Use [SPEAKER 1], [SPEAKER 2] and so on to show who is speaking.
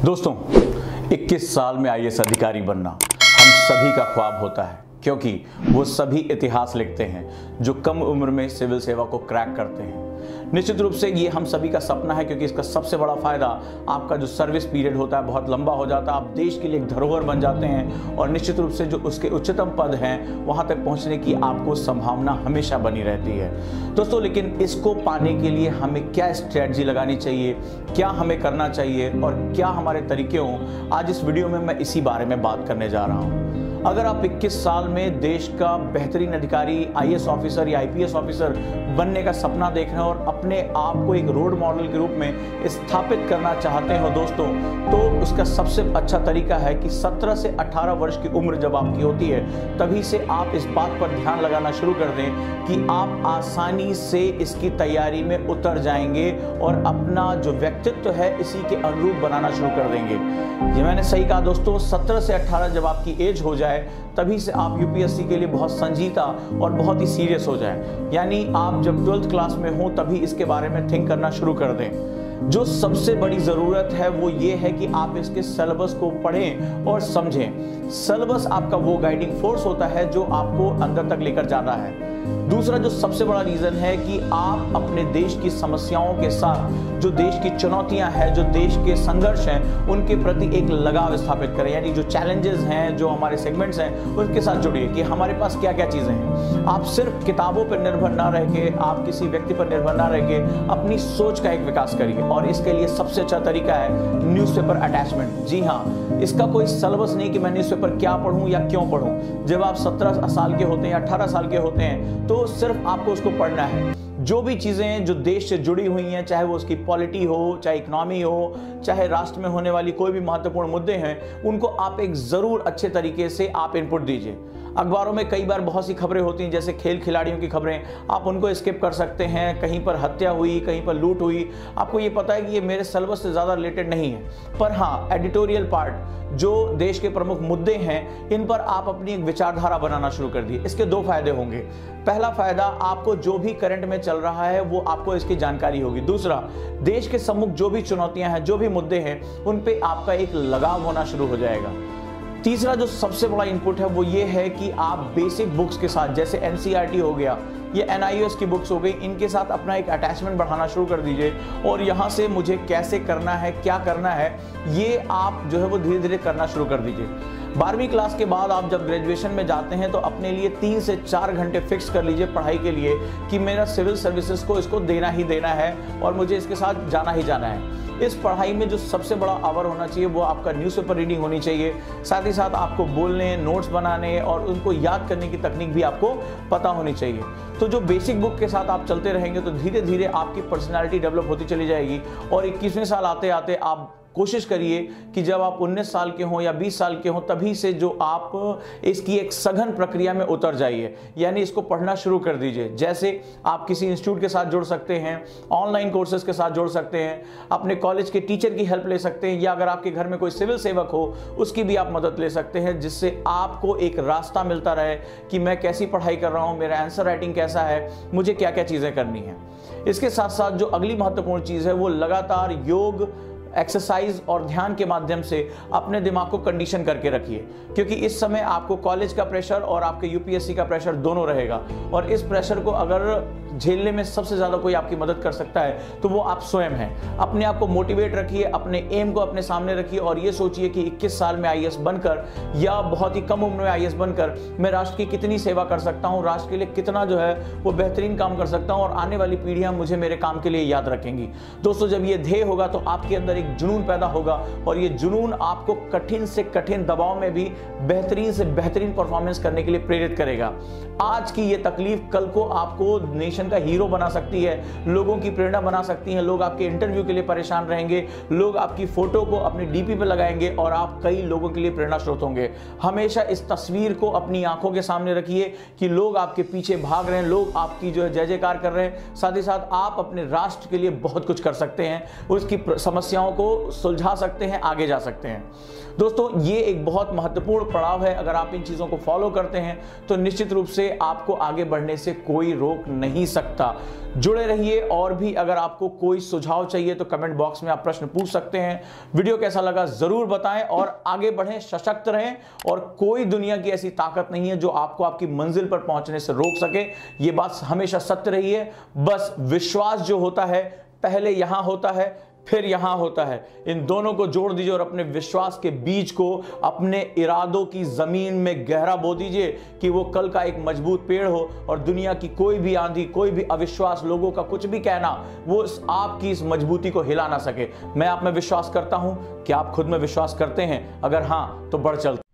[SPEAKER 1] दोस्तों 21 साल में आईएएस अधिकारी बनना हम सभी का ख्वाब होता है, क्योंकि वो सभी इतिहास लिखते हैं जो कम उम्र में सिविल सेवा को क्रैक करते हैं। निश्चित रूप से ये हम सभी का सपना है, क्योंकि इसका सबसे बड़ा फायदा आपका जो सर्विस पीरियड होता है बहुत लंबा हो जाता है, आप देश के लिए एक धरोहर बन जाते हैं और निश्चित रूप से जो उसके उच्चतम पद हैं वहां तक पहुंचने की आपको संभावना हमेशा बनी रहती है। दोस्तों, लेकिन इसको पाने के लिए हमें क्या स्ट्रेटजी लगानी चाहिए, क्या हमें करना चाहिए और क्या हमारे तरीके हों, आज इस वीडियो में मैं इसी बारे में बात करने जा रहा हूँ। अगर आप 21 साल में देश का बेहतरीन अधिकारी, आईएएस ऑफिसर या आईपीएस ऑफिसर बनने का सपना देख रहे हैं और अपने आप को एक रोल मॉडल के रूप में स्थापित करना चाहते हो दोस्तों, तो उसका सबसे अच्छा तरीका है कि 17 से 18 वर्ष की उम्र जब आपकी होती है तभी से आप इस बात पर ध्यान लगाना शुरू कर दें कि आप आसानी से इसकी तैयारी में उतर जाएंगे और अपना जो व्यक्तित्व है इसी के अनुरूप बनाना शुरू कर देंगे। ये मैंने सही कहा दोस्तों, 17 से 18 जब आपकी एज हो जाए तभी से आप यूपीएससी के लिए बहुत संजीदा और बहुत ही सीरियस हो जाए, यानी आप जब 12th क्लास में हो तभी इसके बारे में थिंक करना शुरू कर दें। जो सबसे बड़ी ज़रूरत है वो ये है कि आप इसके सिलेबस को पढ़ें और समझें। सिलेबस आपका वो गाइडिंग फोर्स होता है जो आपको अंदर तक लेकर जाना है। दूसरा जो सबसे बड़ा रीज़न है कि आप अपने देश की समस्याओं के साथ, जो देश की चुनौतियां हैं, जो देश के संघर्ष हैं, उनके प्रति एक लगाव स्थापित करें, यानी जो चैलेंजेस हैं, जो हमारे सेगमेंट्स हैं, उनके साथ जुड़िए कि हमारे पास क्या क्या चीज़ें हैं। आप सिर्फ किताबों पर निर्भर ना रह के, आप किसी व्यक्ति पर निर्भर ना रह के अपनी सोच का एक विकास करिए, और इसके लिए सबसे अच्छा तरीका है न्यूज़पेपर अटैचमेंट। जी हाँ, इसका कोई सिलेबस नहीं कि मैं न्यूज़पेपर क्या पढ़ूं या क्यों पढ़ूं। जब आप 17 साल के होते हैं या 18 साल के होते हैं तो सिर्फ आपको उसको पढ़ना है। जो भी चीज़ें जो देश से जुड़ी हुई हैं, चाहे वो उसकी पॉलिटी हो, चाहे इकोनॉमी हो, चाहे राष्ट्र में होने वाली कोई भी महत्वपूर्ण मुद्दे हैं, उनको आप एक ज़रूर अच्छे तरीके से आप इनपुट दीजिए। अखबारों में कई बार बहुत सी खबरें होती हैं, जैसे खेल खिलाड़ियों की खबरें, आप उनको स्किप कर सकते हैं। कहीं पर हत्या हुई, कहीं पर लूट हुई, आपको ये पता है कि ये मेरे सिलेबस से ज़्यादा रिलेटेड नहीं है, पर हाँ एडिटोरियल पार्ट जो देश के प्रमुख मुद्दे हैं इन पर आप अपनी एक विचारधारा बनाना शुरू कर दिए। इसके दो फायदे होंगे। पहला फायदा, आपको जो भी करंट में चल रहा है वो आपको इसकी जानकारी होगी। दूसरा, देश के सम्मुख जो भी चुनौतियां हैं, जो भी मुद्दे हैं, उन पे आपका एक लगाव होना शुरू हो जाएगा। तीसरा जो सबसे बड़ा इनपुट है वो ये है कि आप बेसिक बुक्स के साथ, जैसे एनसीईआरटी हो गया, ये एनआईओएस की बुक्स हो गई, इनके साथ अपना एक अटैचमेंट बढ़ाना शुरू कर दीजिए और यहाँ से मुझे कैसे करना है, क्या करना है, ये आप जो है वो धीरे धीरे करना शुरू कर दीजिए। 12वीं क्लास के बाद आप जब ग्रेजुएशन में जाते हैं तो अपने लिए 3 से 4 घंटे फिक्स कर लीजिए पढ़ाई के लिए कि मेरा सिविल सर्विसेज को इसको देना ही देना है और मुझे इसके साथ जाना ही जाना है। इस पढ़ाई में जो सबसे बड़ा आवर होना चाहिए वो आपका न्यूज़पेपर रीडिंग होनी चाहिए। साथ ही साथ आपको बोलने, नोट्स बनाने और उनको याद करने की तकनीक भी आपको पता होनी चाहिए। तो जो बेसिक बुक के साथ आप चलते रहेंगे तो धीरे धीरे आपकी पर्सनालिटी डेवलप होती चली जाएगी और 21वें साल आते आते आप कोशिश करिए कि जब आप 19 साल के हों या 20 साल के हों तभी से जो आप इसकी एक सघन प्रक्रिया में उतर जाइए, यानी इसको पढ़ना शुरू कर दीजिए। जैसे आप किसी इंस्टीट्यूट के साथ जुड़ सकते हैं, ऑनलाइन कोर्सेज के साथ जुड़ सकते हैं, अपने कॉलेज के टीचर की हेल्प ले सकते हैं, या अगर आपके घर में कोई सिविल सेवक हो उसकी भी आप मदद ले सकते हैं, जिससे आपको एक रास्ता मिलता रहे कि मैं कैसी पढ़ाई कर रहा हूँ, मेरा आंसर राइटिंग कैसा है, मुझे क्या क्या चीज़ें करनी है। इसके साथ साथ जो अगली महत्वपूर्ण चीज़ है वो लगातार योग, एक्सरसाइज और ध्यान के माध्यम से अपने दिमाग को कंडीशन करके रखिए, क्योंकि इस समय आपको कॉलेज का प्रेशर और आपके यूपीएससी का प्रेशर दोनों रहेगा और इस प्रेशर को अगर झेलने में सबसे ज़्यादा कोई आपकी मदद कर सकता है तो वो आप स्वयं हैं। अपने आप को मोटिवेट रखिए, अपने एम को अपने सामने रखिए और ये सोचिए कि 21 साल में आईएएस बनकर या बहुत ही कम उम्र में आईएएस बनकर मैं राष्ट्र की कितनी सेवा कर सकता हूँ, राष्ट्र के लिए कितना जो है वो बेहतरीन काम कर सकता हूँ और आने वाली पीढ़ियाँ मुझे मेरे काम के लिए याद रखेंगी। दोस्तों, जब ये ध्येय होगा तो आपके अंदर एक जुनून पैदा होगा और ये जुनून आपको कठिन से कठिन दबाव में भी बेहतरीन से बेहतरीन परफॉर्मेंस करने के लिए प्रेरित करेगा। आज की ये तकलीफ कल को आपको नेशन का हीरो बना सकती है, लोगों की प्रेरणा बना सकती है। लोग आपके इंटरव्यू के लिए परेशान रहेंगे, लोग आपकी फोटो को अपनी डीपी पे लगाएंगे और आप कई लोगों के लिए प्रेरणा स्रोत होंगे। हमेशा इस तस्वीर को अपनी आंखों के सामने रखिए कि लोग आपके पीछे भाग रहे हैं, लोग आपकी जो है जय जयकार कर रहे हैं। साथ ही साथ आप अपने राष्ट्र के लिए बहुत कुछ कर सकते हैं, उसकी समस्याओं को सुलझा सकते हैं, आगे जा सकते हैं। दोस्तों, ये एक बहुत महत्वपूर्ण पड़ाव है। अगर आप इन चीज़ों को फॉलो करते हैं तो निश्चित रूप से आपको आगे बढ़ने से कोई रोक नहीं सकता। जुड़े रहिए, और भी अगर आपको कोई सुझाव चाहिए तो कमेंट बॉक्स में आप प्रश्न पूछ सकते हैं। वीडियो कैसा लगा ज़रूर बताएं, और आगे बढ़ें, सशक्त रहें, और कोई दुनिया की ऐसी ताकत नहीं है जो आपको आपकी मंजिल पर पहुंचने से रोक सके। ये बात हमेशा सत्य रही है। बस विश्वास जो होता है, पहले यहां होता है फिर यहां होता है। इन दोनों को जोड़ दीजिए और अपने विश्वास के बीज को अपने इरादों की जमीन में गहरा बो दीजिए कि वो कल का एक मजबूत पेड़ हो, और दुनिया की कोई भी आंधी, कोई भी अविश्वास, लोगों का कुछ भी कहना, वो आपकी इस मजबूती को हिला ना सके। मैं आप में विश्वास करता हूं कि आप खुद में विश्वास करते हैं। अगर हां तो बढ़ चलते